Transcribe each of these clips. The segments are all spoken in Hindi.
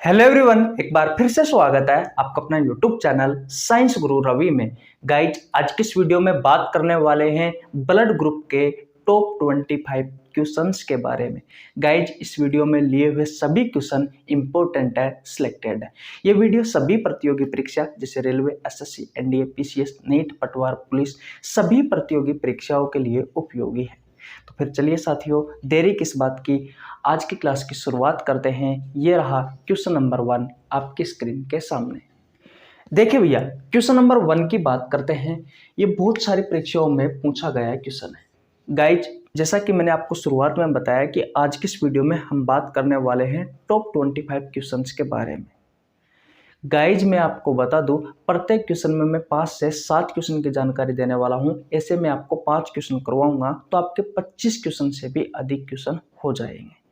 हेलो एवरीवन, एक बार फिर से स्वागत है आपका अपना यूट्यूब चैनल साइंस गुरु रवि में। गाइज, आज की इस वीडियो में बात करने वाले हैं ब्लड ग्रुप के टॉप 25 क्वेश्चंस के बारे में। गाइज, इस वीडियो में लिए हुए सभी क्वेश्चन इंपॉर्टेंट है, सिलेक्टेड है। ये वीडियो सभी प्रतियोगी परीक्षा जैसे railway, SSC, NDA, PCS, NEET, पटवार, पुलिस सभी प्रतियोगी परीक्षाओं के लिए उपयोगी है। तो फिर चलिए साथियों, देरी किस बात की, आज की क्लास की शुरुआत करते हैं। ये रहा क्वेश्चन नंबर 1 आपकी स्क्रीन के सामने। देखिए भैया, क्वेश्चन नंबर 1 की बात करते हैं। ये बहुत सारी परीक्षाओं में पूछा गया क्वेश्चन है। गाइज, जैसा कि मैंने आपको शुरुआत में बताया कि आज की इस वीडियो में हम बात करने वाले हैं टॉप 25 क्वेश्चंस के बारे में। गाइज, मैं आपको बता दूं, प्रत्येक क्वेश्चन में मैं 5 से 7 क्वेश्चन की जानकारी देने वाला हूं। ऐसे में आपको 5 क्वेश्चन करवाऊंगा तो आपके 25 क्वेश्चन से भी अधिक क्वेश्चन हो जाएंगे।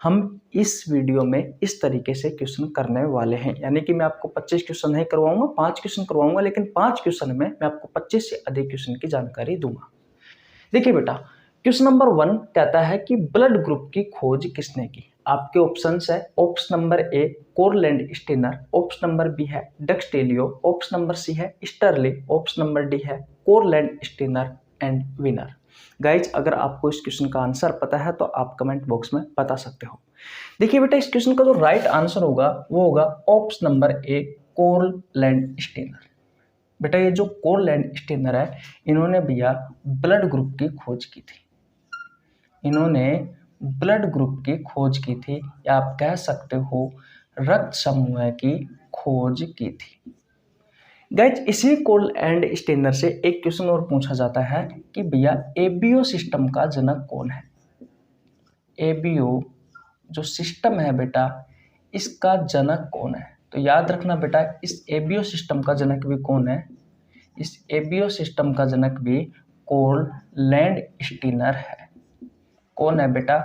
हम इस वीडियो में इस तरीके से क्वेश्चन करने वाले हैं, यानी कि मैं आपको 25 क्वेश्चन नहीं करवाऊंगा, 5 क्वेश्चन करवाऊंगा, लेकिन 5 क्वेश्चन में मैं आपको 25 से अधिक क्वेश्चन की जानकारी दूंगा। देखिए बेटा, क्वेश्चन नंबर 1 कहता है कि ब्लड ग्रुप की खोज किसने की। आपके ऑप्शंस है, option number A Karl Landsteiner, option number B है डक्सटेलियो, ऑप्शन नंबर सी है स्टर्ली, ऑप्शन नंबर डी है कोरलैंड स्टेनर एंड विनर। गाइज, अगर आपको इस क्वेश्चन का आंसर पता है तो आप कमेंट बॉक्स में बता सकते हो। देखिए बेटा, इस क्वेश्चन का जो राइट आंसर होगा वो होगा ऑप्शन नंबर ए कोरलैंड स्टेनर। बेटा, ये जो कोरलैंड स्टेनर है, इन्होंने भैया ब्लड ग्रुप की खोज की थी। इन्होंने ब्लड ग्रुप की खोज की थी, या आप कह सकते हो रक्त समूह की खोज की थी। गाइज, इसी कोरलैंड स्टेनर से एक क्वेश्चन और पूछा जाता है कि भैया एबीओ सिस्टम का जनक कौन है। एबीओ जो सिस्टम है बेटा, इसका जनक कौन है। तो याद रखना बेटा, इस एबीओ सिस्टम का जनक भी कौन है। इस एबीओ सिस्टम का जनक भी कोरलैंड स्टेनर है। कौन है बेटा?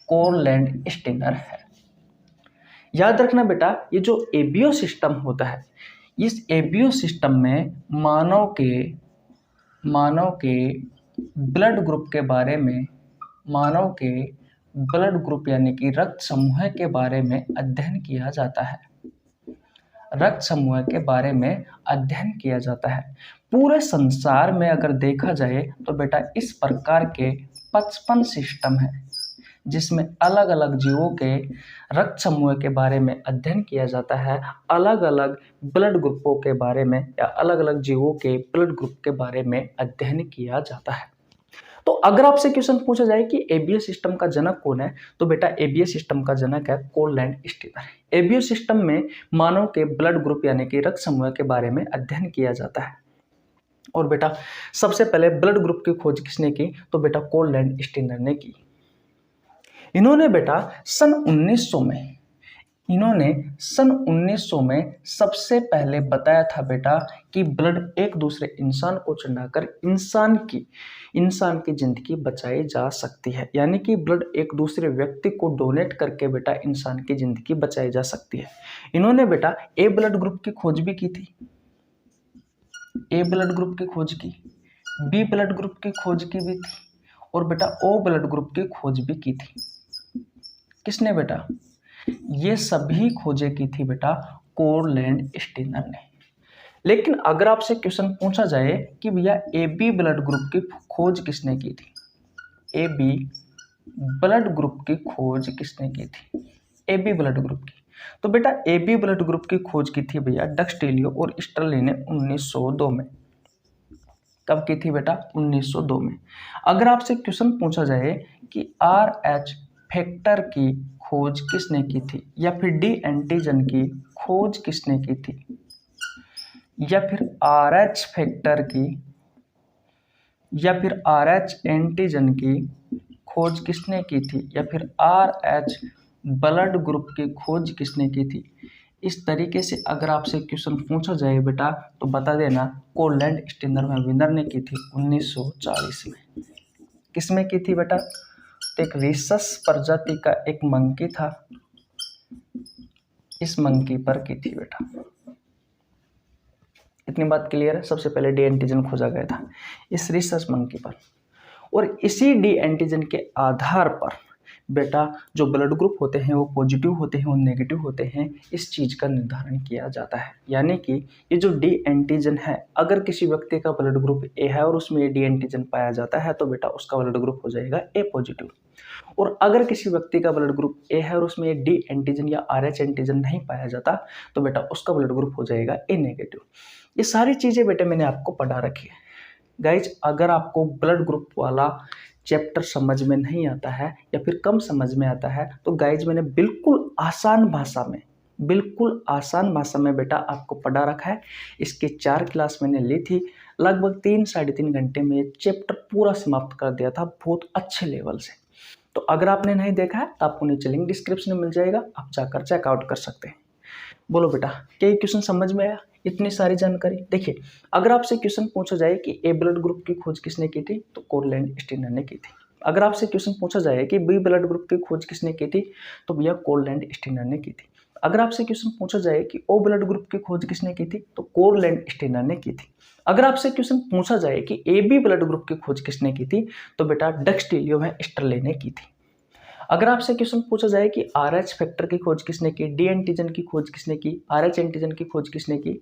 कोरलैंड स्टेनर है। याद रखना बेटा, ये जो एबीओ सिस्टम होता है, इस एबीओ सिस्टम में मानव के ब्लड ग्रुप के बारे में, मानव के ब्लड ग्रुप यानी कि रक्त समूह के बारे में अध्ययन किया जाता है। रक्त समूह के बारे में अध्ययन किया जाता है। पूरे संसार में अगर देखा जाए तो बेटा इस प्रकार के 55 सिस्टम है, जिसमें अलग अलग जीवों के रक्त समूह के बारे में अध्ययन किया जाता है। अलग अलग ब्लड ग्रुपों के बारे में या अलग अलग जीवों के ब्लड ग्रुप के बारे में अध्ययन किया जाता है। तो अगर आपसे क्वेश्चन पूछा जाए कि एबीओ सिस्टम का जनक कौन है, तो बेटा एबीओ सिस्टम का जनक है कोरलैंड स्टेनर। एबीओ सिस्टम में मानव के ब्लड ग्रुप यानी कि रक्त समूह के बारे में अध्ययन किया जाता है। और बेटा सबसे पहले ब्लड ग्रुप की खोज किसने की, तो बेटा कोरलैंड स्टेनर ने की। इन्होंने बेटा सन 1900 में सबसे पहले बताया था बेटा कि ब्लड एक दूसरे इंसान को चढ़ाकर इंसान की जिंदगी बचाई जा सकती है, यानी कि ब्लड एक दूसरे व्यक्ति को डोनेट करके बेटा इंसान की जिंदगी बचाई जा सकती है। इन्होंने बेटा ए ब्लड ग्रुप की खोज भी की थी, ए ब्लड ग्रुप की खोज की, बी ब्लड ग्रुप की खोज की भी थी, और बेटा ओ ब्लड ग्रुप की खोज भी की थी। किसने बेटा? ये सभी खोजें की थी बेटा कोरलैंड स्टेनर ने। लेकिन अगर आपसे क्वेश्चन पूछा जाए कि भैया एबी ब्लड ग्रुप की खोज किसने की थी, एबी ब्लड ग्रुप की खोज किसने की थी, एबी ब्लड ग्रुप की, तो बेटा एबी ब्लड ग्रुप की खोज की थी भैया डक्सटेलियो और स्टर्ली ने 1902 में। कब की थी बेटा? 1902 में। अगर आपसे क्वेश्चन पूछा जाए कि RH फैक्टर की खोज किसने की थी, या फिर डी एंटीजन की खोज किसने की थी, या फिर RH फैक्टर की, या फिर RH एंटीजन की खोज किसने की थी, या फिर RH ब्लड ग्रुप की खोज किसने की थी, इस तरीके से अगर आपसे क्वेश्चन पूछा जाए बेटा तो बता देना कोरलैंड स्टेनर में विनर ने की थी 1940 में। किसमें की थी बेटा? तो एक रिसस प्रजाति का एक मंकी था, इस मंकी पर की थी बेटा। इतनी बात क्लियर है। सबसे पहले डी एंटीजन खोजा गया था इस रिसस मंकी पर, और इसी डी एंटीजन के आधार पर बेटा जो ब्लड ग्रुप होते हैं वो पॉजिटिव होते हैं और नेगेटिव होते हैं, इस चीज़ का निर्धारण किया जाता है। यानी कि ये जो डी एंटीजन है, अगर किसी व्यक्ति का ब्लड ग्रुप ए है और उसमें ये डी एंटीजन पाया जाता है तो बेटा उसका ब्लड ग्रुप हो जाएगा ए पॉजिटिव। और अगर किसी व्यक्ति का ब्लड ग्रुप ए है और उसमें ये डी एंटीजन या आर एच एंटीजन नहीं पाया जाता तो बेटा उसका ब्लड ग्रुप हो जाएगा ए नेगेटिव। ये सारी चीज़ें बेटे मैंने आपको पढ़ा रखी है। गाइज अगर आपको ब्लड ग्रुप वाला चैप्टर समझ में नहीं आता है या फिर कम समझ में आता है तो गाइज मैंने बिल्कुल आसान भाषा में बेटा आपको पढ़ा रखा है। इसके 4 क्लास मैंने ली थी, लगभग 3 साढ़े 3 घंटे में ये चैप्टर पूरा समाप्त कर दिया था बहुत अच्छे लेवल से। तो अगर आपने नहीं देखा है तो आपको नीचे लिंक डिस्क्रिप्शन में मिल जाएगा, आप जाकर चेकआउट कर सकते हैं। बोलो बेटा क्या ये क्वेश्चन समझ में आया? इतनी सारी जानकारी। देखिए अगर आपसे क्वेश्चन पूछा जाए कि ए ब्लड ग्रुप की खोज किसने की थी तो कोरलैंड स्टीनर ने की थी। अगर आपसे क्वेश्चन पूछा जाए कि बी ब्लड ग्रुप की खोज किसने की थी तो भैया कोरलैंड स्टीनर ने की थी। अगर आपसे क्वेश्चन पूछा जाए कि ओ ब्लड ग्रुप की खोज किसने की थी तो कोरलैंड स्टीनर ने की थी। अगर आपसे क्वेश्चन पूछा जाए कि ए बी ब्लड ग्रुप की खोज किसने की थी तो बेटा डक्सटिलियो में स्टरले ने की थी। अगर आपसे क्वेश्चन पूछा जाए कि आर एच फैक्टर की खोज किसने की, डी एंटीजन की खोज किसने की, आर एच एंटीजन की खोज किसने की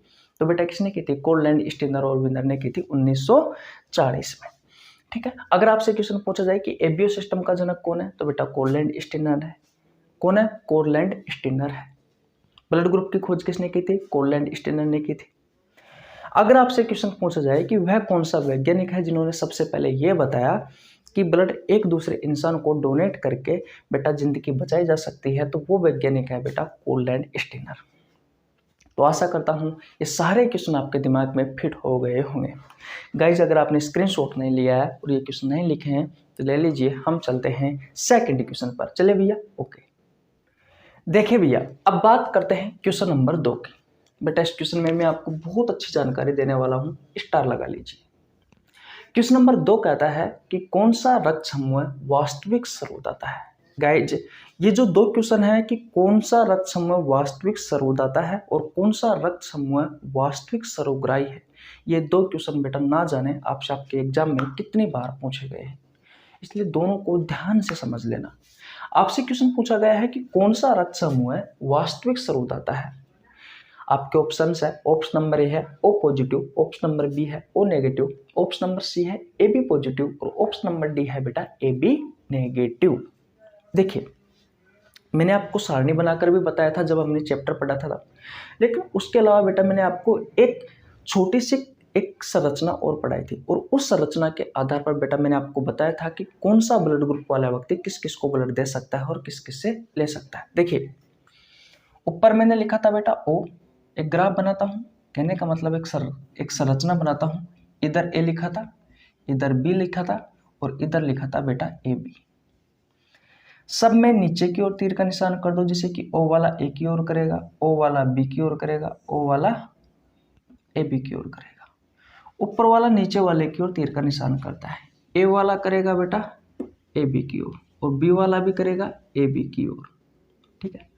तो बेटा किसने की थी? कोरलैंड स्टीनर और विनर ने की थी 1940 में। ठीक है। अगर आपसे क्वेश्चन पूछा जाए कि एबीओ सिस्टम का जनक कौन है तो बेटा कोरलैंड स्टीनर है। कौन है? कोरलैंड स्टीनर है। ब्लड ग्रुप की खोज किसने की थी? कोरलैंड स्टीनर ने की थी। अगर आपसे क्वेश्चन पूछा जाए कि वह कौन सा वैज्ञानिक है जिन्होंने सबसे पहले यह बताया कि ब्लड एक दूसरे इंसान को डोनेट करके बेटा जिंदगी बचाई जा सकती है तो वो वैज्ञानिक है बेटा कोरलैंड स्टीनर। तो आशा करता हूँ ये सारे क्वेश्चन आपके दिमाग में फिट हो गए होंगे। गाइज अगर आपने स्क्रीनशॉट नहीं लिया है और ये क्वेश्चन नहीं लिखे हैं तो ले लीजिए, हम चलते हैं सेकंड क्वेश्चन पर। चले भैया ओके। देखिए भैया अब बात करते हैं क्वेश्चन नंबर 2 की। बेटा इस क्वेश्चन में मैं आपको बहुत अच्छी जानकारी देने वाला हूँ, स्टार लगा लीजिए। क्वेश्चन नंबर 2 कहता है कि कौन सा रक्त समूह वास्तविक सर्वोदाता है। गाइज ये जो 2 क्वेश्चन है कि कौन सा रक्त समूह वास्तविक सर्वोदाता है और कौन सा रक्त समूह वास्तविक सर्वग्राही है, ये 2 क्वेश्चन बेटा ना जाने आपसे आपके एग्जाम में कितनी बार पूछे गए हैं, इसलिए दोनों को ध्यान से समझ लेना। आपसे क्वेश्चन पूछा गया है कि कौन सा रक्त समूह वास्तविक सर्वोदाता है। आपके ऑप्शन है, ऑप्शन नंबर ए है O positive, option number B है O negative, option number C है ए बी पॉजिटिव और ऑप्शन नंबर डी है बेटा ए बी नेगेटिव। देखिए मैंने आपको सारणी बनाकर भी बताया था जब हमने चैप्टर पढ़ा था, लेकिन उसके अलावा बेटा मैंने आपको एक छोटी सी एक संरचना और पढ़ाई थी और उस संरचना के आधार पर बेटा मैंने आपको बताया था कि कौन सा ब्लड ग्रुप वाला व्यक्ति किस किस को ब्लड दे सकता है और किस किस से ले सकता है। देखिए ऊपर मैंने लिखा था बेटा ओ, एक ग्राफ बनाता हूँ, कहने का मतलब एक संरचना बनाता हूँ। इधर ए लिखा था, इधर बी लिखा था और इधर लिखा था बेटा ए बी। सब में नीचे की ओर तीर का निशान कर दो, जैसे कि ओ वाला ए की ओर करेगा, ओ वाला बी की ओर करेगा, ओ वाला ए बी की ओर करेगा। ऊपर वाला नीचे वाले की ओर तीर का निशान करता है। ए वाला करेगा बेटा ए बी की ओर और बी वाला भी करेगा ए बी की ओर। ठीक है।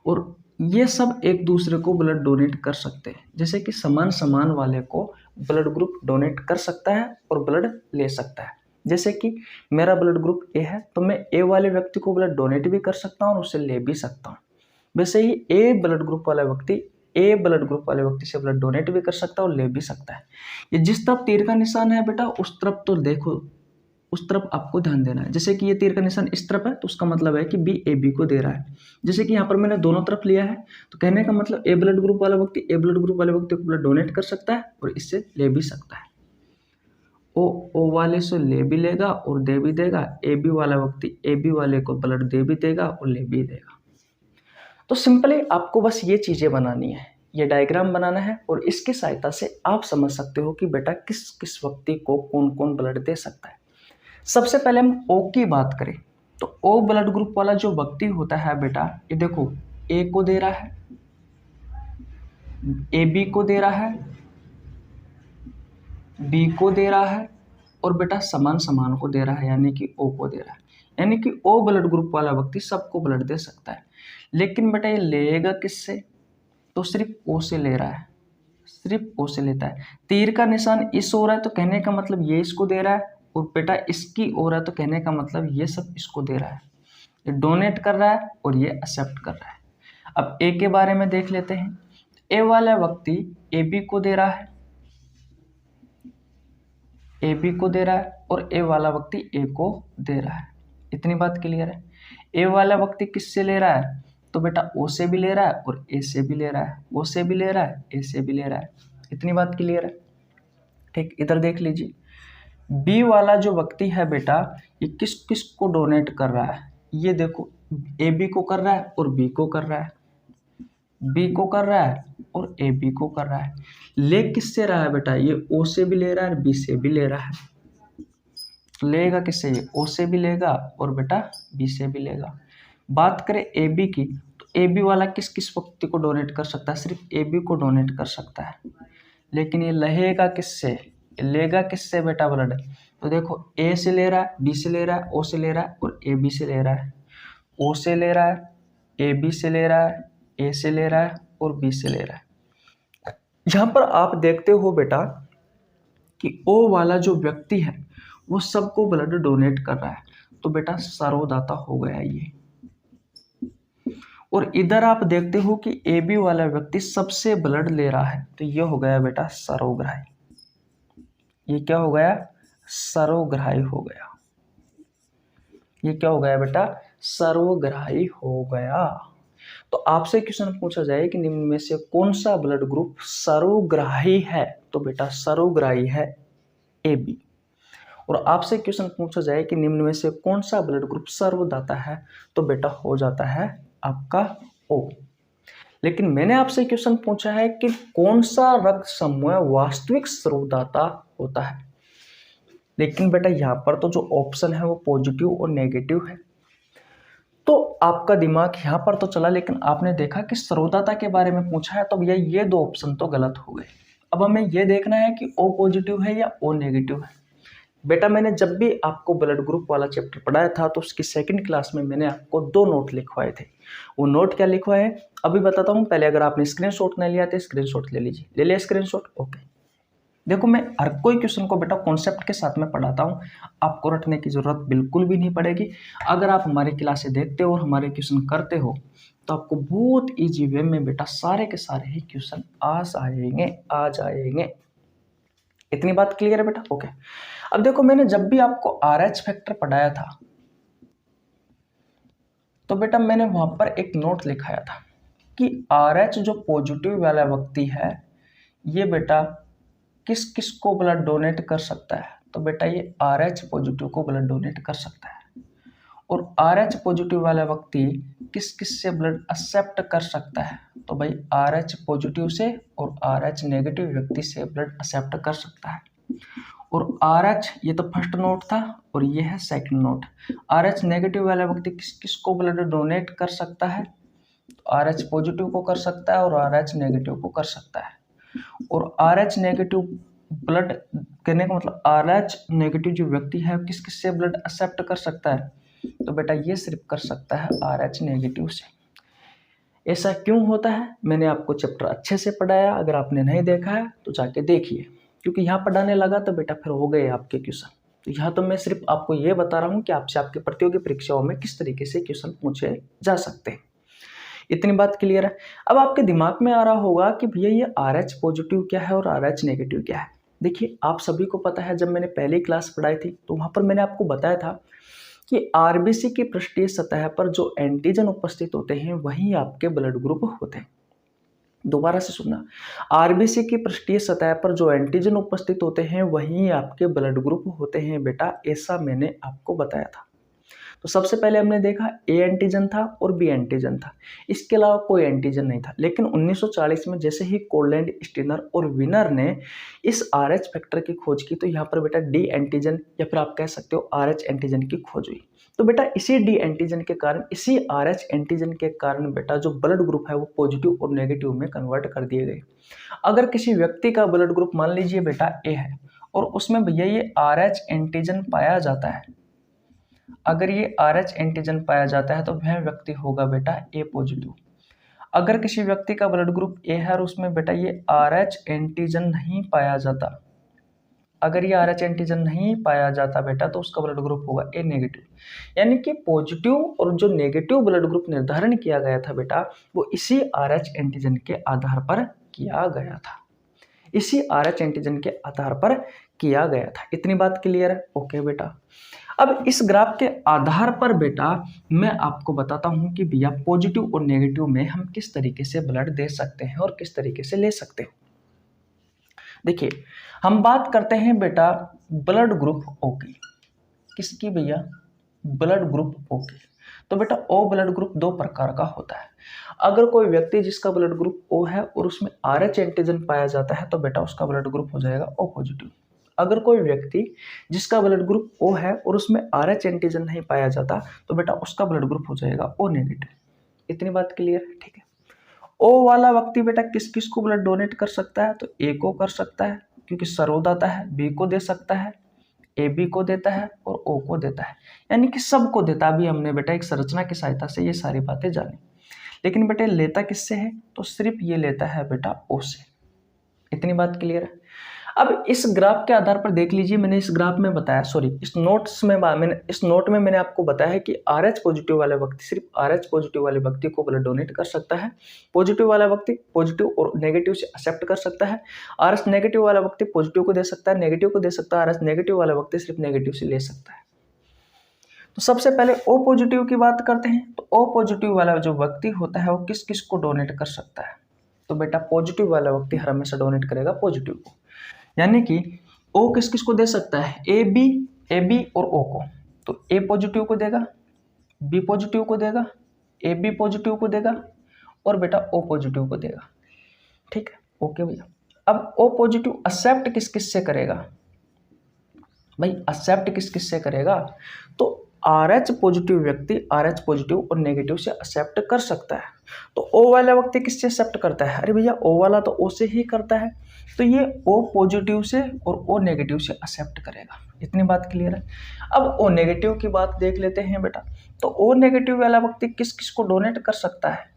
और ये सब एक दूसरे को ब्लड डोनेट कर सकते हैं, जैसे कि समान समान वाले को ब्लड ग्रुप डोनेट कर सकता है और ब्लड ले सकता है। जैसे कि मेरा ब्लड ग्रुप ए है तो मैं ए वाले व्यक्ति को ब्लड डोनेट भी कर सकता हूँ और उससे ले भी सकता हूँ। वैसे ही ए ब्लड ग्रुप वाला व्यक्ति ए ब्लड ग्रुप वाले व्यक्ति से ब्लड डोनेट भी कर सकता है और ले भी सकता है। ये जिस तरफ तीर का निशान है बेटा उस तरफ तो देखो, उस तरफ आपको ध्यान देना है। जैसे कि ये तीर का निशान इस तरफ है तो उसका मतलब है कि बी ए बी को दे रहा है। जैसे कि यहाँ पर मैंने दोनों तरफ लिया है तो कहने का मतलब ए ब्लड ग्रुप वाला व्यक्ति ए ब्लड ग्रुप वाले व्यक्ति को ब्लड डोनेट कर सकता है और इससे ले भी सकता है। ओ वाले से ले भी लेगा और दे भी देगा, ए बी वाला व्यक्ति ए बी वाले को ब्लड दे भी देगा और ले भी देगा। तो सिंपली आपको बस ये चीज़ें बनानी है, ये डायग्राम बनाना है और इसकी सहायता से आप समझ सकते हो कि बेटा किस किस व्यक्ति को कौन कौन ब्लड दे सकता है। सबसे पहले हम ओ की बात करें तो ओ ब्लड ग्रुप वाला जो व्यक्ति होता है बेटा, ये देखो ए को दे रहा है, ए बी को दे रहा है, बी को दे रहा है और बेटा समान समान को दे रहा है यानी कि ओ को दे रहा है। यानी कि ओ ब्लड ग्रुप वाला व्यक्ति सबको ब्लड दे सकता है। लेकिन बेटा ये लेगा किससे? तो सिर्फ ओ से ले रहा है, सिर्फ ओ से लेता है। तीर का निशान इस ओर है तो कहने का मतलब ये इसको दे रहा है और बेटा इसकी ओर है तो कहने का मतलब ये सब इसको दे रहा है। ये डोनेट कर रहा है और ये एक्सेप्ट कर रहा है। अब ए के बारे में देख लेते हैं। ए वाला व्यक्ति ए बी को दे रहा है, ए बी को दे रहा है और ए वाला व्यक्ति ए को दे रहा है। इतनी बात क्लियर है। ए वाला व्यक्ति किससे ले रहा है? तो बेटा ओ से भी ले रहा है और ए से भी ले रहा है, ओ से भी ले रहा है, ए से भी ले रहा है। इतनी बात क्लियर है। ठीक, इधर देख लीजिए। बी वाला जो व्यक्ति है बेटा, ये किस किस को डोनेट कर रहा है? ये देखो, ए बी को कर रहा है और बी को कर रहा है, बी को कर रहा है और ए बी को कर रहा है। ले किससे रहा है बेटा? ये ओ से भी ले रहा है और बी से भी ले रहा है। लेगा किससे? ये ओ से भी लेगा और बेटा बी से भी लेगा। बात करें ए बी की, तो ए बी वाला किस किस व्यक्ति को डोनेट कर सकता है? सिर्फ ए बी को डोनेट कर सकता है। लेकिन ये लहेगा किससे? लेगा किससे बेटा ब्लड? तो देखो, ए से ले रहा है, बी से ले रहा है, ओ से ले रहा है और ए बी से ले रहा है। ओ से ले रहा है, ए बी से ले रहा है, ए से ले रहा है और बी से ले रहा है। यहाँ पर आप देखते हो बेटा कि ओ वाला जो व्यक्ति है वो सबको ब्लड डोनेट कर रहा है, तो बेटा सर्वदाता हो गया ये। और इधर आप देखते हो कि ए बी वाला व्यक्ति सबसे ब्लड ले रहा है, तो ये हो गया बेटा सर्वग्राही। ये क्या हो गया? सर्वग्राही हो गया। ये क्या हो गया बेटा? सर्वग्राही हो गया। तो आपसे क्वेश्चन पूछा जाए कि निम्न में से कौन सा ब्लड ग्रुप सर्वग्राही है? तो बेटा सर्वग्राही है ए बी। और आपसे क्वेश्चन पूछा जाए कि निम्न में से कौन सा ब्लड ग्रुप सर्वदाता है? तो बेटा हो जाता है आपका ओ। लेकिन मैंने आपसे क्वेश्चन पूछा है कि कौन सा रक्त समूह वास्तविक सर्वदाता होता है। लेकिन बेटा यहाँ पर तो जो ऑप्शन है वो पॉजिटिव और नेगेटिव है, तो आपका दिमाग यहाँ पर तो चला, लेकिन आपने देखा कि सर्वदाता के बारे में पूछा है, तो भैया ये दो ऑप्शन तो गलत हो गए। अब हमें ये देखना है कि ओ पॉजिटिव है या ओ नेगेटिव है। बेटा मैंने जब भी आपको ब्लड ग्रुप वाला चैप्टर पढ़ाया था तो उसकी सेकंड क्लास में मैंने आपको 2 नोट लिखवाए थे। वो नोट क्या लिखवाए हैं अभी बताता हूँ। पहले अगर आपने स्क्रीनशॉट नहीं लिया तो स्क्रीनशॉट ले लीजिए। ले लिया स्क्रीनशॉट? ओके। देखो, मैं हर कोई क्वेश्चन को बेटा कॉन्सेप्ट के साथ में पढ़ाता हूँ, आपको रटने की जरूरत बिल्कुल भी नहीं पड़ेगी। अगर आप हमारी क्लासें देखते हो और हमारे क्वेश्चन करते हो तो आपको बहुत ईजी वे में बेटा सारे के सारे ही क्वेश्चन आ जाएंगे। इतनी बात क्लियर है बेटा? ओके। अब देखो, मैंने जब भी आपको RH फैक्टर पढ़ाया था तो बेटा मैंने वहां पर एक नोट लिखाया था कि RH जो पॉजिटिव वाला व्यक्ति है ये बेटा किस किस को ब्लड डोनेट कर सकता है? तो बेटा ये RH पॉजिटिव को ब्लड डोनेट कर सकता है। और RH पॉजिटिव वाला व्यक्ति किस किस से ब्लड एक्सेप्ट कर सकता है? तो भाई RH पॉजिटिव से और RH नेगेटिव व्यक्ति से ब्लड एक्सेप्ट कर सकता है। और RH ये तो फर्स्ट नोट था और ये है सेकंड नोट। RH नेगेटिव वाला व्यक्ति किस किस को ब्लड डोनेट कर सकता है? तो RH पॉजिटिव को कर सकता है और RH नेगेटिव को कर सकता है। और RH नेगेटिव ब्लड करने का मतलब RH नेगेटिव जो व्यक्ति है किस किस से ब्लड एक्सेप्ट कर सकता है? तो बेटा ये सिर्फ कर सकता है RH नेगेटिव से। ऐसा क्यों होता है? मैंने आपको चैप्टर अच्छे से पढ़ाया, अगर आपने नहीं देखा है तो जाके देखिए, क्योंकि यहाँ पढ़ाने लगा तो बेटा फिर हो गए आपके क्वेश्चन। तो यहाँ तो मैं सिर्फ आपको ये बता रहा हूँ कि आपसे आपकी प्रतियोगी परीक्षाओं में किस तरीके से क्वेश्चन पूछे जा सकते हैं। इतनी बात क्लियर है। अब आपके दिमाग में आ रहा होगा कि भैया ये RH पॉजिटिव क्या है और RH नेगेटिव क्या है। देखिए, आप सभी को पता है, जब मैंने पहली क्लास पढ़ाई थी तो वहाँ पर मैंने आपको बताया था कि RBC की पृष्ठीय सतह पर जो एंटीजन उपस्थित होते हैं वही आपके ब्लड ग्रुप होते हैं। दोबारा से सुनना, RBC की पृष्ठीय सतह पर जो एंटीजन उपस्थित होते हैं वही आपके ब्लड ग्रुप होते हैं बेटा, ऐसा मैंने आपको बताया था। तो सबसे पहले हमने देखा A एंटीजन था और B एंटीजन था, इसके अलावा कोई एंटीजन नहीं था। लेकिन 1940 में जैसे ही कोलैंड, स्टीनर और विनर ने इस RH फैक्टर की खोज की तो यहाँ पर बेटा D एंटीजन या फिर आप कह सकते हो RH एंटीजन की खोज हुई। तो बेटा इसी D एंटीजन के कारण, इसी RH एंटीजन के कारण बेटा जो ब्लड ग्रुप है वो पॉजिटिव और नेगेटिव में कन्वर्ट कर दिए गए। अगर किसी व्यक्ति का ब्लड ग्रुप मान लीजिए बेटा A है और उसमें भैया ये RH एंटीजन पाया जाता है, अगर ये RH एंटीजन पाया जाता है तो वह व्यक्ति होगा बेटा A पॉजिटिव। अगर किसी व्यक्ति का ब्लड ग्रुप A है और उसमें बेटा ये RH एंटीजन नहीं पाया जाता अगर ये RH एंटीजन नहीं पाया जाता बेटा तो उसका ब्लड ग्रुप होगा ए नेगेटिव। यानी कि पॉजिटिव और जो नेगेटिव ब्लड ग्रुप निर्धारण किया गया था बेटा वो इसी RH एंटीजन के आधार पर किया गया था, इसी RH एंटीजन के आधार पर किया गया था। इतनी बात क्लियर है? ओके बेटा। अब इस ग्राफ के आधार पर बेटा मैं आपको बताता हूं कि भैया पॉजिटिव और नेगेटिव में हम किस तरीके से ब्लड दे सकते हैं और किस तरीके से ले सकते हो। देखिए हम बात करते हैं बेटा ब्लड ग्रुप ओ की। किसकी भैया? ब्लड ग्रुप ओ की। तो बेटा ओ ब्लड ग्रुप दो प्रकार का होता है। अगर कोई व्यक्ति जिसका ब्लड ग्रुप ओ है और उसमें RH एंटीजन पाया जाता है तो बेटा उसका ब्लड ग्रुप हो जाएगा ओ पॉजिटिव। अगर कोई व्यक्ति जिसका ब्लड ग्रुप ओ है और उसमें RH एंटीजन नहीं पाया जाता तो बेटा उसका ब्लड ग्रुप हो जाएगा ओ नेगेटिव। इतनी बात क्लियर है? ठीक है। ओ वाला व्यक्ति बेटा किस किस को ब्लड डोनेट कर सकता है? तो ए को कर सकता है क्योंकि सर्वदाता है, बी को दे सकता है, ए बी को देता है और ओ को देता है, यानी कि सबको देता। अभी हमने बेटा एक संरचना की सहायता से ये सारी बातें जानी। लेकिन बेटा लेता किससे है? तो सिर्फ ये लेता है बेटा ओ से। इतनी बात क्लियर है? अब इस ग्राफ के आधार पर देख लीजिए, मैंने इस ग्राफ में बताया, सॉरी इस नोट में मैंने आपको बताया कि RH पॉजिटिव वाला व्यक्ति सिर्फ RH पॉजिटिव वाले व्यक्ति को ब्लड डोनेट कर सकता है। पॉजिटिव वाला व्यक्ति पॉजिटिव और नेगेटिव से एक्सेप्ट कर सकता है। RH नेगेटिव वाला व्यक्ति पॉजिटिव को दे सकता है, नेगेटिव को दे सकता है। RH नेगेटिव वाला व्यक्ति सिर्फ नेगेटिव से ले सकता है। तो सबसे पहले O पॉजिटिव की बात करते हैं। तो O पॉजिटिव वाला जो व्यक्ति होता है वो किस किस को डोनेट कर सकता है? तो बेटा पॉजिटिव वाला व्यक्ति हर हमेशा डोनेट करेगा पॉजिटिव को, यानी कि O किस किस को दे सकता है? ए बी और O को। तो A पॉजिटिव को देगा, B पॉजिटिव को देगा, AB पॉजिटिव को देगा और बेटा O पॉजिटिव को देगा। ठीक है, ओके भैया। अब O पॉजिटिव एक्सेप्ट किस किस से करेगा? भाई एक्सेप्ट किस किस से करेगा? तो RH पॉजिटिव व्यक्ति RH पॉजिटिव और नेगेटिव से एक्सेप्ट कर सकता है। तो O वाला व्यक्ति किससे एक्सेप्ट करता है? अरे भैया O वाला तो O से ही करता है, तो ये O पॉजिटिव से और O नेगेटिव से एक्सेप्ट करेगा। इतनी बात क्लियर है? अब O नेगेटिव की बात देख लेते हैं बेटा। तो O नेगेटिव वाला व्यक्ति किस किस को डोनेट कर सकता है?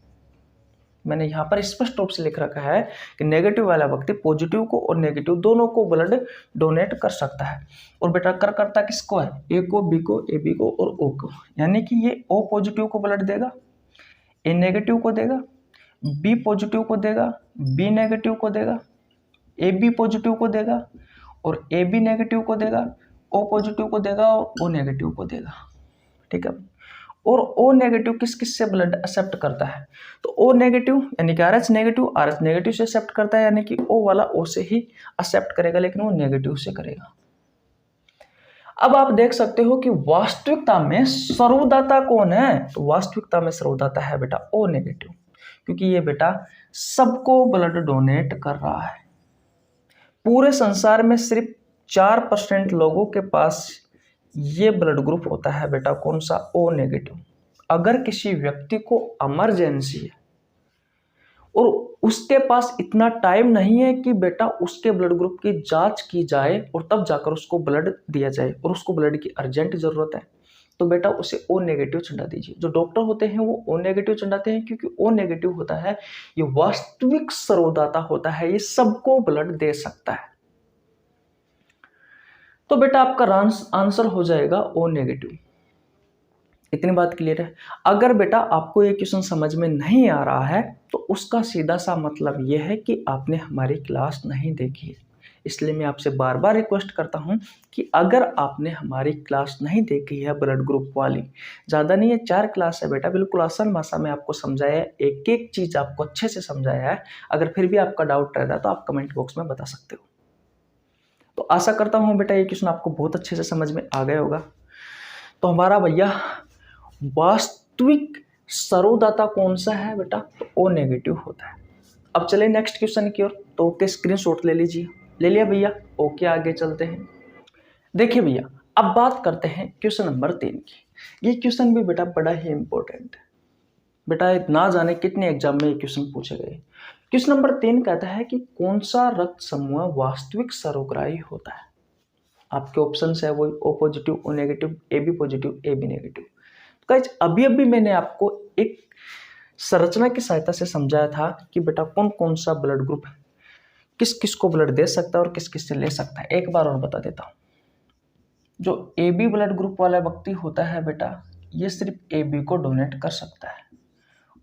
मैंने यहाँ पर स्पष्ट रूप से लिख रखा है कि नेगेटिव वाला व्यक्ति पॉजिटिव को और नेगेटिव दोनों को ब्लड डोनेट कर सकता है। और बेटा करता किसको है? ए को, बी को, ए बी को और ओ को। यानी कि ये ओ पॉजिटिव को ब्लड देगा, ए नेगेटिव को देगा, बी पॉजिटिव को देगा, बी नेगेटिव को देगा, ए बी पॉजिटिव को देगा और ए बी नेगेटिव को देगा, ओ पॉजिटिव को देगा और ओ नेगेटिव को देगा। ठीक है। और ओ नेगेटिव किस किस से ब्लड एक्सेप्ट करता है? तो ओ नेगेटिव यानी कि RH नेगेटिव से एक्सेप्ट करता है, यानी कि ओ वाला ओ से ही एक्सेप्ट करेगा, लेकिन वो नेगेटिव से करेगा। अब आप देख सकते हो कि वास्तविकता में सर्वदाता कौन है? तो वास्तविकता में सर्वदाता है बेटा ओ नेगेटिव, क्योंकि ये बेटा सबको ब्लड डोनेट कर रहा है। पूरे संसार में सिर्फ 4% लोगों के पास ये ब्लड ग्रुप होता है बेटा, कौन सा? O negative. अगर किसी व्यक्ति को इमरजेंसी है और उसके पास इतना टाइम नहीं है कि बेटा उसके ब्लड ग्रुप की जांच की जाए और तब जाकर उसको ब्लड दिया जाए और उसको ब्लड की अर्जेंट जरूरत है, तो बेटा उसे ओ नेगेटिव चढ़ा दीजिए। जो डॉक्टर होते हैं वो ओ नेगेटिव चढ़ाते हैं, क्योंकि ओ नेगेटिव होता है ये वास्तविक सर्वदाता होता है, ये सबको ब्लड दे सकता है। तो बेटा आपका आंसर हो जाएगा ओ नेगेटिव। इतनी बात क्लियर है? अगर बेटा आपको ये क्वेश्चन समझ में नहीं आ रहा है तो उसका सीधा सा मतलब यह है कि आपने हमारी क्लास नहीं देखी है। इसलिए मैं आपसे बार बार रिक्वेस्ट करता हूं कि अगर आपने हमारी क्लास नहीं देखी है ब्लड ग्रुप वाली, ज़्यादा नहीं है 4 क्लास है बेटा, बिल्कुल आसान भाषा में आपको समझाया है, एक एक चीज़ आपको अच्छे से समझाया है। अगर फिर भी आपका डाउट रहता है तो आप कमेंट बॉक्स में बता सकते हो। तो आशा करता हूँ बेटा ये क्वेश्चन आपको बहुत अच्छे से समझ में आ गया होगा। तो हमारा भैया वास्तविक सर्वदाता कौन सा है बेटा? तो ओ नेगेटिव होता है। अब चले नेक्स्ट क्वेश्चन की ओर। तो ओके स्क्रीनशॉट ले लीजिए। ले लिया भैया? ओके आगे चलते हैं। देखिए भैया अब बात करते हैं क्वेश्चन नंबर 3 की। ये क्वेश्चन भी बेटा बड़ा ही इंपॉर्टेंट है बेटा, ना जाने कितने एग्जाम में ये क्वेश्चन पूछे गए। क्वेश्चन नंबर 3 कहता है कि कौन सा रक्त समूह वास्तविक सर्वग्राही होता है? आपके ऑप्शन है वो O positive, O negative, A B positive, A B negative. तो गाइस अभी मैंने आपको एक संरचना की सहायता से समझाया था कि बेटा कौन कौन सा ब्लड ग्रुप है, किस किस को ब्लड दे सकता है और किस किस से ले सकता है। एक बार और बता देता हूँ, जो ए बी ब्लड ग्रुप वाला व्यक्ति होता है बेटा, ये सिर्फ ए बी को डोनेट कर सकता है।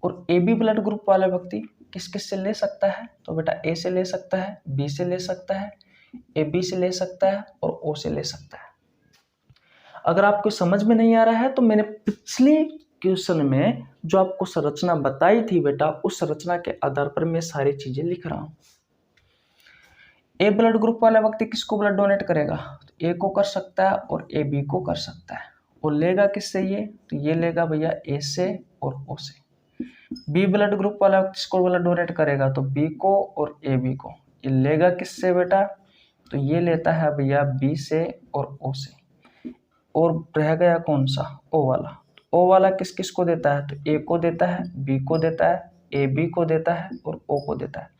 और ए बी ब्लड ग्रुप वाला व्यक्ति किस किस से ले सकता है, तो बेटा ए से ले सकता है, बी से ले सकता है, ए बी से ले सकता है और ओ से ले सकता है। अगर आपको समझ में नहीं आ रहा है तो मैंने पिछले क्वेश्चन में जो आपको संरचना बताई थी बेटा, उस संरचना के आधार पर मैं सारी चीजें लिख रहा हूं। ए ब्लड ग्रुप वाला व्यक्ति किसको ब्लड डोनेट करेगा, तो ए को कर सकता है और ए बी को कर सकता है। और लेगा किससे ये, तो ये लेगा भैया ए से और ओ से। बी ब्लड ग्रुप वाला किसको ब्लड डोनेट करेगा, तो बी को और ए बी को। ये लेगा किससे बेटा, तो ये लेता है भैया बी से और ओ से। और रह गया कौन सा, ओ वाला। ओ वाला किस किस को देता है, तो ए को देता है, बी को देता है, ए बी को देता है और ओ को देता है।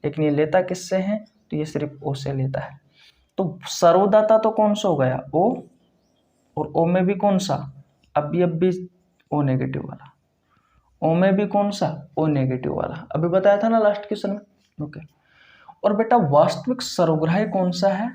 लेकिन ये लेता किससे है, तो ये सिर्फ ओ से लेता है। तो सर्वदाता तो कौन सा हो गया, ओ, और ओ में भी कौन सा, अब भी ओ नेगेटिव वाला। ओ में भी कौन सा, ओ नेगेटिव वाला, अभी बताया था ना लास्ट क्वेश्चन में। ओके। और बेटा वास्तविक सर्वग्राही कौन सा है,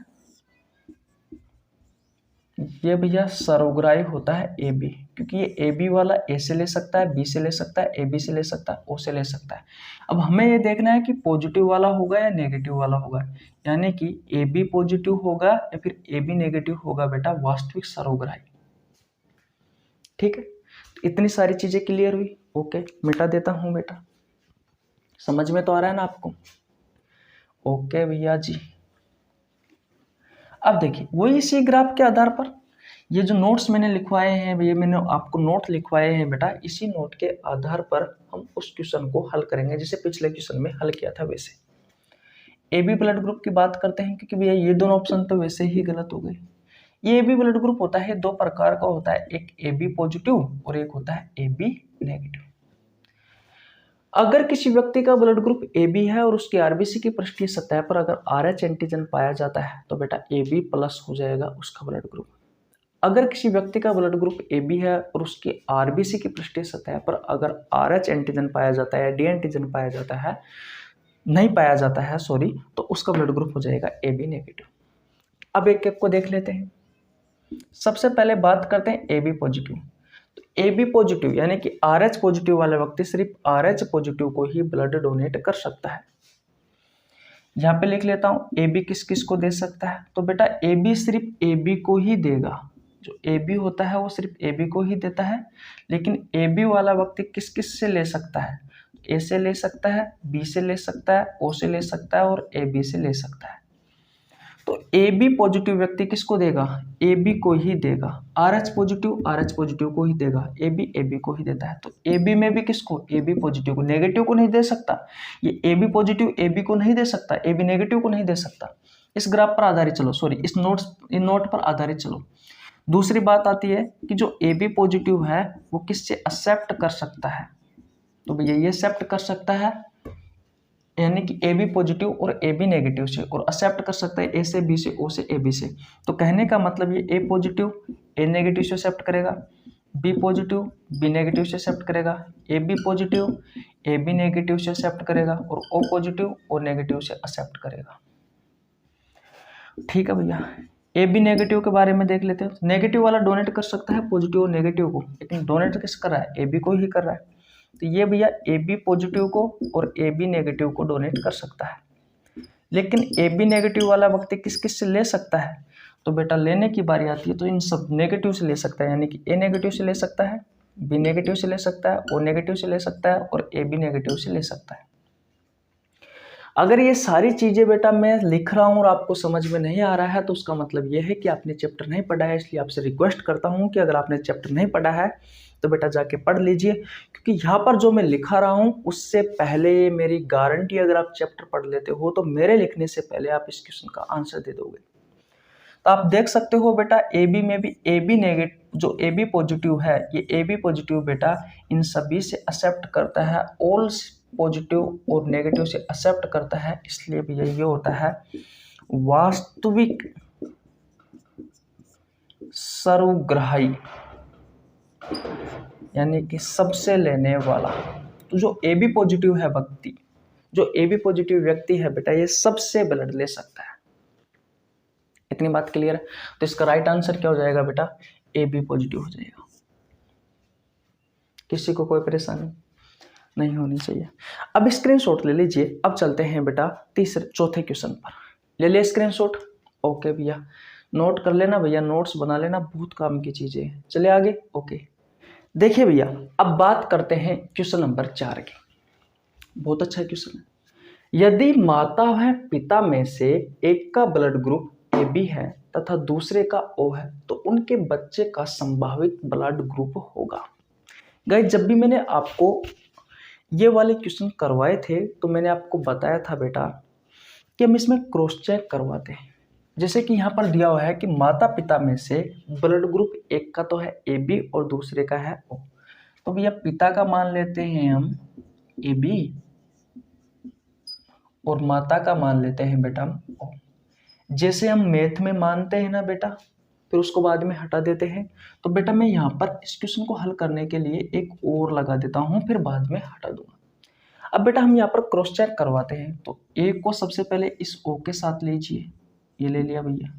ये भैया सर्वग्राही होता है ए बी, क्योंकि ये ए बी वाला ए से ले सकता है, बी से ले सकता है, ए बी से ले सकता है, ओ से ले सकता है। अब हमें ये देखना है कि पॉजिटिव वाला होगा या नेगेटिव वाला होगा, यानी कि ए बी पॉजिटिव होगा या फिर ए बी नेगेटिव होगा बेटा वास्तविक सर्वग्राही। ठीक है, तो इतनी सारी चीजें क्लियर हुई। ओके, मिटा देता हूं बेटा, समझ में तो आ रहा है ना आपको। ओके भैया जी, अब देखिए वही इसी ग्राफ के आधार पर ये जो नोट्स मैंने लिखवाए हैं, ये मैंने आपको नोट लिखवाए हैं बेटा, इसी नोट के आधार पर हम उस क्वेश्चन को हल करेंगे जैसे पिछले क्वेश्चन में हल किया था वैसे। ए बी ब्लड ग्रुप की बात करते हैं, क्योंकि भैया ये दोनों ऑप्शन तो वैसे ही गलत हो गए। ये ए बी ब्लड ग्रुप होता है, दो प्रकार का होता है, एक ए बी पॉजिटिव और एक होता है ए बी नेगेटिव। अगर किसी व्यक्ति का ब्लड ग्रुप ए बी है और उसकी आरबीसी की पृष्ठीय सतह पर अगर RH एंटीजन पाया जाता है तो बेटा ए बी प्लस हो जाएगा उसका ब्लड ग्रुप। अगर किसी व्यक्ति का ब्लड ग्रुप ए बी है और उसकी आरबीसी की पृष्ठीय सतह पर अगर RH एंटीजन पाया जाता है, डी एंटीजन पाया जाता है, नहीं पाया जाता है सॉरी, तो उसका ब्लड ग्रुप हो जाएगा ए बी नेगेटिव। अब एक एक को देख लेते हैं। सबसे पहले बात करते हैं ए बी पॉजिटिव। तो ए बी पॉजिटिव यानी कि RH पॉजिटिव वाला व्यक्ति सिर्फ RH पॉजिटिव को ही ब्लड डोनेट कर सकता है। यहाँ पे लिख लेता हूँ, ए बी किस किस को दे सकता है, तो बेटा ए बी सिर्फ ए बी को ही देगा। जो ए बी होता है वो सिर्फ ए बी को ही देता है। लेकिन ए बी वाला व्यक्ति किस किस से ले सकता है, ए से ले सकता है, बी से ले सकता है, ओ से ले सकता है और ए बी से ले सकता है। तो ए बी पॉजिटिव व्यक्ति किसको देगा, ए बी को ही देगा। RH पॉजिटिव को ही देगा, ए बी को ही देता है। तो ए बी में भी किसको, ए बी पॉजिटिव को, नेगेटिव को नहीं दे सकता। ये A B positive A B को नहीं दे सकता, ए बी नेगेटिव को नहीं दे सकता। इस ग्राफ पर आधारित चलो, सॉरी इस नोट पर आधारित चलो। दूसरी बात आती है कि जो ए बी पॉजिटिव है वो किससे एक्सेप्ट कर सकता है, तो भैया ये एक्सेप्ट कर सकता है, यानी कि ए बी पॉजिटिव और ए बी नेगेटिव से, और एक्सेप्ट कर सकता है ए से बी से, ओ से ए बी से। तो कहने का मतलब ये ए पॉजिटिव ए नेगेटिव से एक्सेप्ट करेगा, बी पॉजिटिव बी नेगेटिव से एक्सेप्ट करेगा, A B positive A B negative से एक्सेप्ट करेगा और ओ पॉजिटिव ओ नेगेटिव से एक्सेप्ट करेगा। ठीक है भैया, ए बी नेगेटिव के बारे में देख लेते हैं। नेगेटिव वाला डोनेट कर सकता है पॉजिटिव और नेगेटिव को, लेकिन डोनेट किस कर रहा है, ए बी को ही कर रहा है। तो ये भैया ए बी पॉजिटिव को और ए बी नेगेटिव को डोनेट कर सकता है। लेकिन ए बी नेगेटिव वाला व्यक्ति किस किस से ले सकता है, तो बेटा लेने की बारी आती है तो इन सब नेगेटिव से ले सकता है, यानी कि ए नेगेटिव से ले सकता है, बी नेगेटिव से ले सकता है, ओ नेगेटिव से ले सकता है और ए बी नेगेटिव से ले सकता है। अगर ये सारी चीज़ें बेटा मैं लिख रहा हूँ और आपको समझ में नहीं आ रहा है तो उसका मतलब ये है कि आपने चैप्टर नहीं पढ़ा है। इसलिए आपसे रिक्वेस्ट करता हूँ कि अगर आपने चैप्टर नहीं पढ़ा है तो बेटा जाके पढ़ लीजिए, क्योंकि यहाँ पर जो मैं लिखा रहा हूँ उससे पहले मेरी गारंटी, अगर आप चैप्टर पढ़ लेते हो तो मेरे लिखने से पहले आप इस क्वेश्चन का आंसर दे दोगे। तो आप देख सकते हो बेटा ए बी में भी ए बी नेगेटिव, जो ए बी पॉजिटिव है ये ए बी पॉजिटिव बेटा इन सभी से एक्सेप्ट करता है, ऑल पॉजिटिव और नेगेटिव से एक्सेप्ट करता है। इसलिए भी ये होता है वास्तविक सर्वग्राही, यानी कि सबसे लेने वाला। तो जो ए बी पॉजिटिव है व्यक्ति, जो AB पॉजिटिव व्यक्ति है बेटा ये सबसे ब्लड ले सकता है। इतनी बात क्लियर है? तो इसका राइट आंसर क्या हो जाएगा बेटा? AB पॉजिटिव हो जाएगा। किसी को कोई परेशानी नहीं होनी चाहिए। अब स्क्रीनशॉट ले लीजिए। अब चलते हैं बेटा चौथे क्वेश्चन पर। ले लिया स्क्रीनशॉट? ओके भैया, नोट कर लेना भैया, नोट्स बना लेना, बहुत काम की चीजें हैं। चले आगे। ओके, देखिए भैया, अब बात करते हैं क्वेश्चन नंबर 4 की। बहुत अच्छा क्वेश्चन है। यदि माता व पिता में से एक का ब्लड ग्रुप AB है तथा दूसरे का O है तो उनके बच्चे का संभावित ब्लड ग्रुप होगा। गाइस, जब भी मैंने आपको ये वाले क्वेश्चन करवाए थे तो मैंने आपको बताया था बेटा कि हम इसमें क्रॉस चेक करवाते हैं। जैसे कि यहाँ पर दिया हुआ है कि माता पिता में से ब्लड ग्रुप एक का तो है AB और दूसरे का है O। तो भैया पिता का मान लेते हैं हम AB और माता का मान लेते हैं बेटा हम O। जैसे हम मैथ में मानते हैं ना बेटा, फिर उसको बाद में हटा देते हैं। तो बेटा मैं यहाँ पर इस क्वेश्चन को हल करने के लिए एक और लगा देता हूँ, फिर बाद में हटा दूंगा। अब बेटा हम यहाँ पर क्रॉस चेक करवाते हैं। तो A को सबसे पहले इस O के साथ लीजिए, ये ले लिया भैया।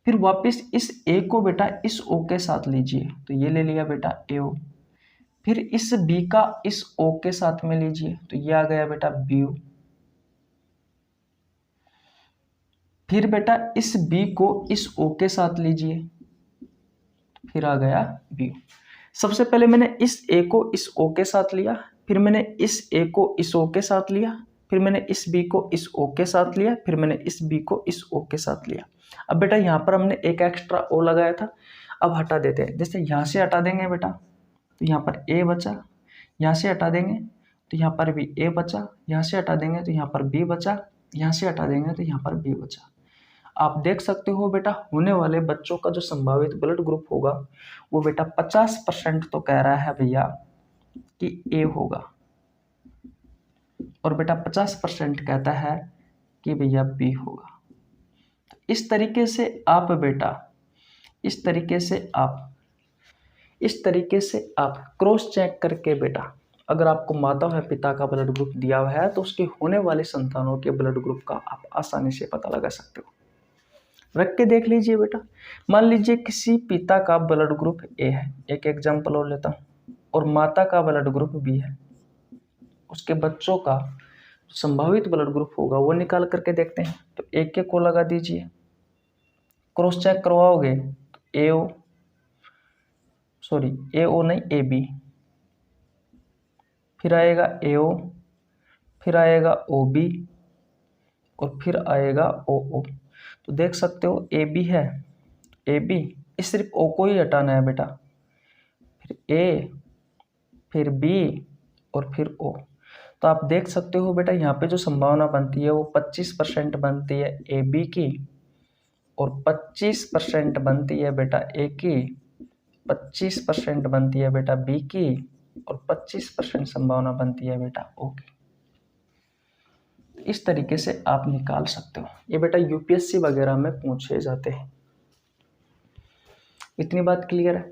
फिर वापस इस A को बेटा इस O के साथ लीजिए, तो ये ले लिया बेटा AO। फिर इस B का इस O के साथ में लीजिए, तो ये आ गया बेटा BO। फिर बेटा इस B को इस O के साथ लीजिए, फिर आ गया BO। सबसे पहले मैंने इस A को इस O के साथ लिया, फिर मैंने इस A को इस O के साथ लिया, फिर मैंने इस B को इस O के साथ लिया, फिर मैंने इस B को इस O के साथ लिया। अब बेटा यहाँ पर हमने एक एक्स्ट्रा O लगाया था, अब हटा देते हैं। जैसे यहाँ से हटा देंगे बेटा तो यहाँ पर A बचा, यहाँ से हटा देंगे तो यहाँ पर भी A बचा, यहाँ से हटा देंगे तो यहाँ पर B बचा, यहाँ से हटा देंगे तो यहाँ पर B बचा। आप देख सकते हो बेटा होने वाले बच्चों का जो संभावित ब्लड ग्रुप होगा वो बेटा 50% तो कह रहा है भैया कि A होगा, और बेटा 50% कहता है कि भैया B होगा। तो इस तरीके से आप बेटा इस तरीके से आप क्रॉस चेक करके बेटा अगर आपको माता व पिता का ब्लड ग्रुप दिया हुआ है तो उसके होने वाले संतानों के ब्लड ग्रुप का आप आसानी से पता लगा सकते हो। रख के देख लीजिए बेटा। मान लीजिए किसी पिता का ब्लड ग्रुप A है, एक एग्जांपल और लेता हूँ, और माता का ब्लड ग्रुप B है। उसके बच्चों का संभावित ब्लड ग्रुप होगा वो निकाल करके देखते हैं। तो एक को लगा दीजिए, क्रॉस चेक करवाओगे तो AO नहीं AB, फिर आएगा AO, फिर आएगा OB और फिर आएगा OO। तो देख सकते हो AB है, AB इस सिर्फ O को ही हटाना है बेटा, फिर A, फिर B और फिर O। तो आप देख सकते हो बेटा यहाँ पे जो संभावना बनती है वो 25% बनती है AB की, और 25% बनती है बेटा A की, 25% बनती है बेटा B की, और 25% संभावना बनती है बेटा O की। इस तरीके से आप निकाल सकते हो। ये बेटा UPSC वगैरह में पूछे जाते हैं। इतनी बात क्लियर है?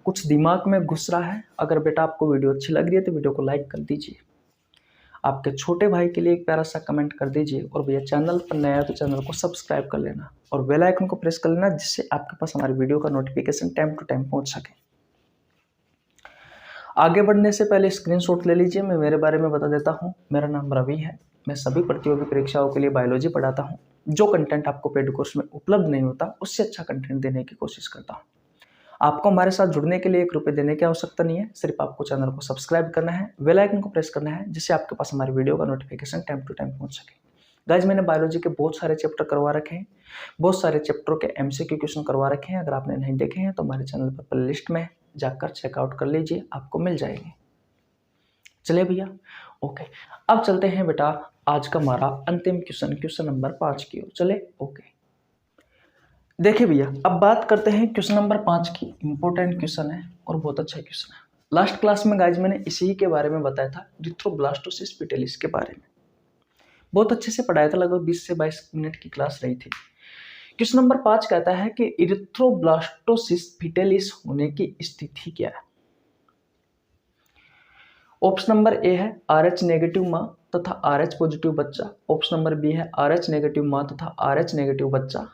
कुछ दिमाग में घुस रहा है? अगर बेटा आपको वीडियो अच्छी लग रही है तो वीडियो को लाइक कर दीजिए, आपके छोटे भाई के लिए एक प्यारा सा कमेंट कर दीजिए, और भैया चैनल पर नया है तो चैनल को सब्सक्राइब कर लेना और बेल आइकन को प्रेस कर लेना जिससे आपके पास हमारी वीडियो का नोटिफिकेशन टाइम टू टाइम पहुंच सके। आगे बढ़ने से पहले स्क्रीनशॉट ले लीजिए। मैं मेरे बारे में बता देता हूँ। मेरा नाम रवि है। मैं सभी प्रतियोगी परीक्षाओं के लिए बायोलॉजी पढ़ाता हूँ। जो कंटेंट आपको पेड कोर्स में उपलब्ध नहीं होता उससे अच्छा कंटेंट देने की कोशिश करता हूँ। आपको हमारे साथ जुड़ने के लिए ₹1 देने की आवश्यकता नहीं है। सिर्फ आपको चैनल को सब्सक्राइब करना है, बेल आइकन को प्रेस करना है जिससे आपके पास हमारी वीडियो का नोटिफिकेशन टाइम टू टाइम पहुंच सके। गाइज, मैंने बायोलॉजी के बहुत सारे चैप्टर करवा रखे हैं, बहुत सारे चैप्टरों के MCQ क्वेश्चन करवा रखे हैं। अगर आपने नहीं देखे हैं तो हमारे चैनल पर प्लेलिस्ट में जाकर चेकआउट कर लीजिए, आपको मिल जाएंगे। चलिए भैया, ओके, अब चलते हैं बेटा आज का हमारा अंतिम क्वेश्चन नंबर 5 की ओर। चले, ओके। देखिए भैया, अब बात करते हैं क्वेश्चन नंबर 5 की। इंपॉर्टेंट क्वेश्चन है और बहुत अच्छा क्वेश्चन है। लास्ट क्लास में गाइज मैंने इसी के बारे में बताया था, इरिथ्रोब्लास्टोसिस पिटेलिस के बारे में। बहुत अच्छे से पढ़ाया था, लगभग 20 से 22 मिनट की क्लास रही थी। क्वेश्चन नंबर 5 कहता है कि इरिथ्रोब्लास्टोसिस पिटेलिस होने की स्थिति क्या है। ऑप्शन नंबर ए है RH नेगेटिव माँ तथा RH पॉजिटिव बच्चा। ऑप्शन नंबर बी है RH नेगेटिव माँ तथा RH नेगेटिव बच्चा।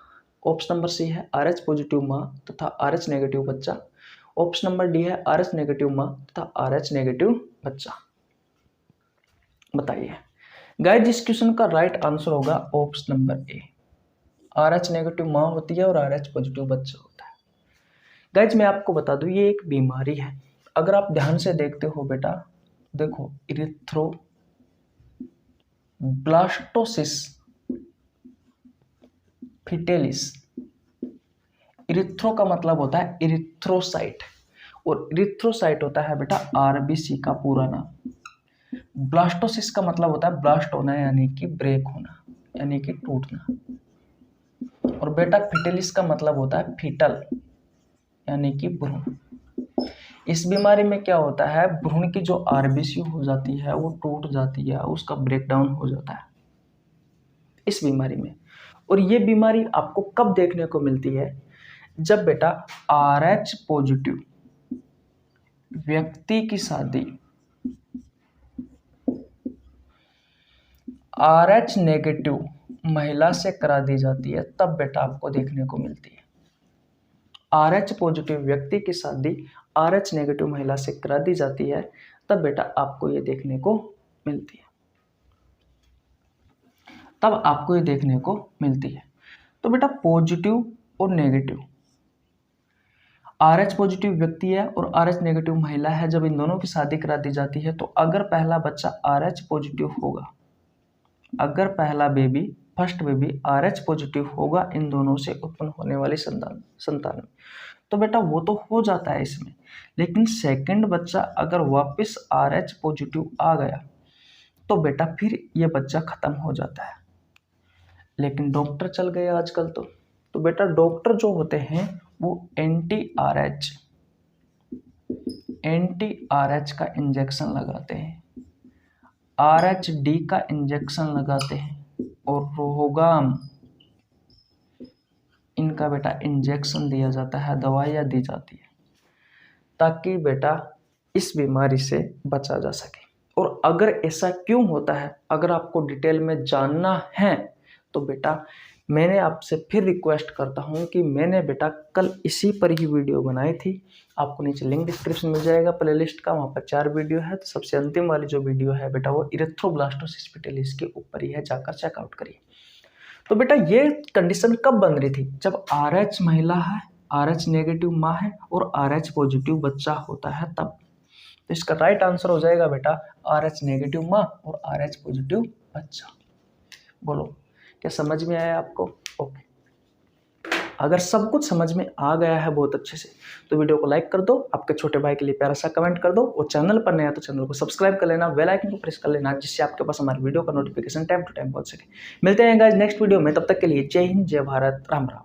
ऑप्शन नंबर सी है RH पॉजिटिव माँ तथा RH नेगेटिव बच्चा। ऑप्शन नंबर डी है RH नेगेटिव माँ तथा RH नेगेटिव बच्चा। बताइए गाइस, इस क्वेश्चन का राइट आंसर होगा ऑप्शन नंबर ए, RH नेगेटिव माँ होती है और RH पॉजिटिव बच्चा होता है। गाइस मैं आपको बता दूं, ये एक बीमारी है। अगर आप ध्यान से देखते हो बेटा, देखो इरिथ्रोब्लास्टोसिस फिटेलिस। इरिथ्रो का मतलब होता है इरिथ्रोसाइट, और इरिथ्रोसाइट होता है बेटा आरबीसी का पूरा नाम। ब्लास्टोसिस का मतलब होता है ब्लास्ट होना यानी कि ब्रेक होना, यानी कि टूटना। और बेटा फिटेलिस का मतलब होता है फीटल यानी कि भ्रूण। इस बीमारी में क्या होता है, भ्रूण की जो आरबीसी हो जाती है वो टूट जाती है, उसका ब्रेकडाउन हो जाता है इस बीमारी में। और ये बीमारी आपको कब देखने को मिलती है, जब बेटा RH पॉजिटिव व्यक्ति की शादी RH नेगेटिव महिला से करा दी जाती है, तब बेटा आपको देखने को मिलती है। RH पॉजिटिव व्यक्ति की शादी RH नेगेटिव महिला से करा दी जाती है, तब बेटा आपको ये देखने को मिलती है, तब आपको ये देखने को मिलती है। तो बेटा पॉजिटिव और नेगेटिव, RH पॉजिटिव व्यक्ति है और RH नेगेटिव महिला है, जब इन दोनों की शादी करा दी जाती है, तो अगर पहला बच्चा RH पॉजिटिव होगा, अगर पहला baby first baby RH positive होगा इन दोनों से उत्पन्न होने वाली संतान में, तो बेटा वो तो हो जाता है इसमें। लेकिन सेकंड बच्चा अगर वापस RH पॉजिटिव आ गया तो बेटा फिर ये बच्चा खत्म हो जाता है। लेकिन डॉक्टर चल गए आजकल तो बेटा डॉक्टर जो होते हैं वो एंटी RH का इंजेक्शन लगाते हैं, RHD का इंजेक्शन लगाते हैं, और रोगाम इनका बेटा इंजेक्शन दिया जाता है, दवाइयाँ दी जाती है, ताकि बेटा इस बीमारी से बचा जा सके। और अगर ऐसा क्यों होता है, अगर आपको डिटेल में जानना है तो बेटा मैंने आपसे फिर रिक्वेस्ट करता हूं कि मैंने बेटा कल इसी पर ही वीडियो बनाई थी, आपको नीचे लिंक डिस्क्रिप्शन मिल जाएगा प्लेलिस्ट का, वहाँ पर 4 वीडियो है। तो सबसे अंतिम वाली जो वीडियो है बेटा वो इरिथ्रोब्लास्टोसिस फिटेलिस के ऊपर ही है, जाकर चेकआउट करिए। तो बेटा ये कंडीशन कब बन रही थी, जब RH महिला है, RH नेगेटिव माँ है और RH पॉजिटिव बच्चा होता है तब। तो इसका राइट आंसर हो जाएगा बेटा RH नेगेटिव माँ और RH पॉजिटिव बच्चा। बोलो क्या समझ में आया आपको? ओके, अगर सब कुछ समझ में आ गया है बहुत अच्छे से तो वीडियो को लाइक कर दो, आपके छोटे भाई के लिए प्यारा सा कमेंट कर दो, और चैनल पर नया तो चैनल को सब्सक्राइब कर लेना, बेल आइकन को प्रेस कर लेना, जिससे आपके पास हमारे वीडियो का नोटिफिकेशन टाइम टू टाइम पहुंच सके। मिलते हैं गाइस नेक्स्ट वीडियो में, तब तक के लिए जय हिंद, जय भारत, राम राम।